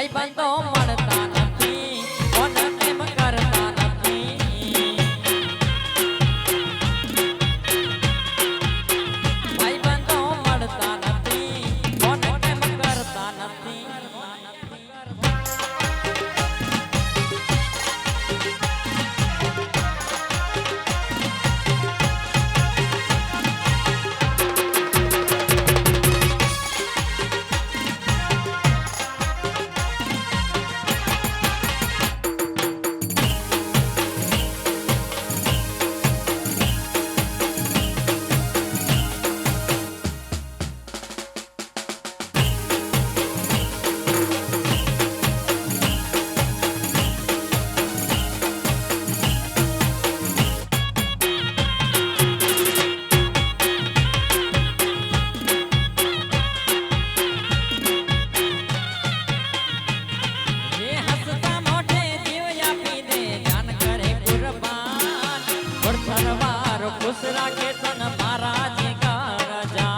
ભાઈ બંધો મળતા નથી કોને પ્રેમ કરતા નથી ભાઈ બંધો મળતા નથી કોને પ્રેમ કરતા નથી खुश राखे तन महाराज का राजा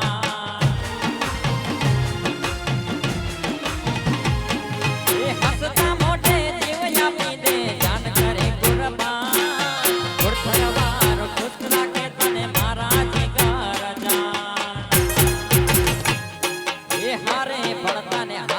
ये हंसता मोटे जीव यापी दे जान करे कुर्बान गुरथरवार खुश राखे तन महाराज का राजा ये हारे पड़ता ने